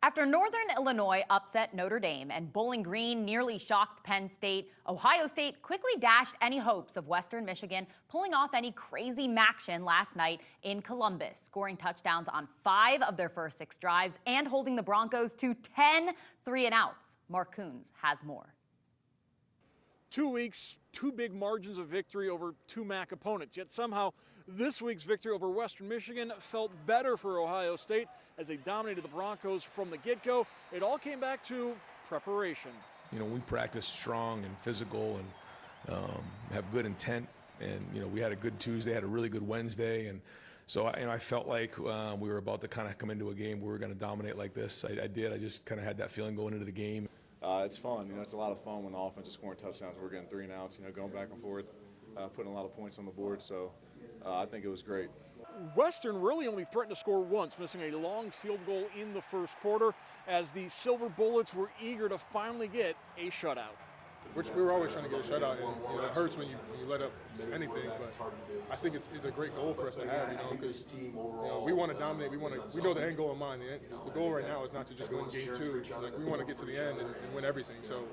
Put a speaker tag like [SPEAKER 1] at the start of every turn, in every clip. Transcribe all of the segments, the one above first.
[SPEAKER 1] After Northern Illinois upset Notre Dame and Bowling Green nearly shocked Penn State, Ohio State quickly dashed any hopes of Western Michigan pulling off any crazy maction last night in Columbus, scoring touchdowns on 5 of their first 6 drives and holding the Broncos to 10 3-and-outs. Mark Coons has more.
[SPEAKER 2] 2 weeks, 2 big margins of victory over 2 MAC opponents. Yet somehow this week's victory over Western Michigan felt better for Ohio State as they dominated the Broncos from the get-go. It all came back to preparation.
[SPEAKER 3] You know, we practice strong and physical and have good intent. And, you know, we had a good Tuesday, had a really good Wednesday. And so, I felt like we were about to kind of come into a game where we were going to dominate like this. I did. I just kind of had that feeling going into the game.
[SPEAKER 4] It's fun. You know, it's a lot of fun when the offense is scoring touchdowns. We're getting 3-and-outs, you know, going back and forth, putting a lot of points on the board. So I think it was great.
[SPEAKER 2] Western really only threatened to score once, missing a long field goal in the first quarter as the Silver Bullets were eager to finally get a shutout.
[SPEAKER 5] We were always trying to get a shutout, and you know, it hurts when you let up anything. But I think it's a great goal for us to have, you know, because we want to dominate. We know the end goal in mind. The goal right now is not to just win game 2. Like, we want to get to the end and win everything. So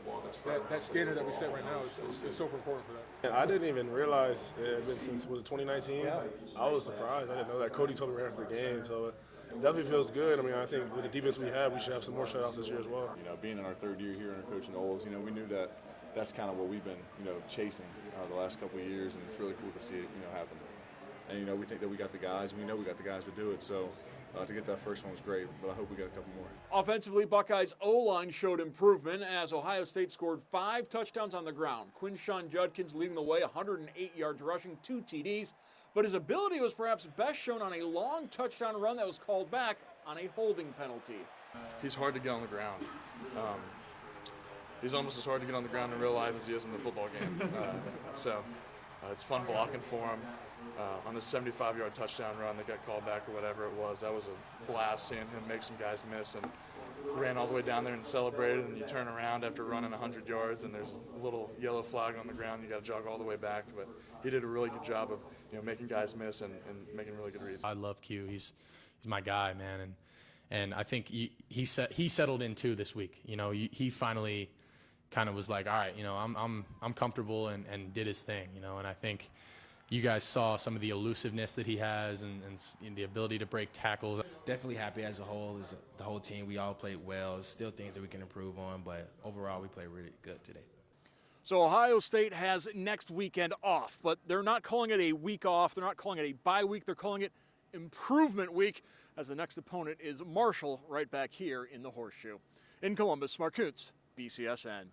[SPEAKER 5] that standard that we set right now is super important for that.
[SPEAKER 6] I didn't even realize it had been since 2019. I was surprised. I didn't know that. Cody told me right after the game. So it definitely feels good. I mean, I think with the defense we have, we should have some more shutouts this year as well.
[SPEAKER 4] You know, being in our 3rd year here and coaching the Oles, you know, we knew that. That's kind of what we've been, you know, chasing the last couple of years, and it's really cool to see it, you know, happen. And, you know, we think that we got the guys. We know we got the guys to do it. So to get that first one was great, but I hope we got a couple more.
[SPEAKER 2] Offensively, Buckeyes' O-line showed improvement as Ohio State scored 5 touchdowns on the ground. Quinshon Judkins leading the way, 108 yards rushing, 2 TDs. But his ability was perhaps best shown on a long touchdown run that was called back on a holding penalty.
[SPEAKER 7] He's hard to get on the ground. He's almost as hard to get on the ground in real life as he is in the football game. So it's fun blocking for him. On the 75-yard touchdown run that got called back or whatever it was, that was a blast seeing him make some guys miss, and ran all the way down there and celebrated, and you turn around after running 100 yards and there's a little yellow flag on the ground. You got to jog all the way back, but he did a really good job of, you know, making guys miss and making really good reads.
[SPEAKER 8] I love Q. He's my guy, man, and I think he settled in too this week. You know, he finally kind of was like, all right, you know, I'm comfortable, and did his thing, you know. And I think you guys saw some of the elusiveness that he has and the ability to break tackles.
[SPEAKER 9] Definitely happy as a whole, as the whole team. We all played well. There's still things that we can improve on, but overall we played really good today.
[SPEAKER 2] So Ohio State has next weekend off, but they're not calling it a week off. They're not calling it a bye week. They're calling it improvement week, as the next opponent is Marshall right back here in the Horseshoe. In Columbus, Mark Coons, BCSN.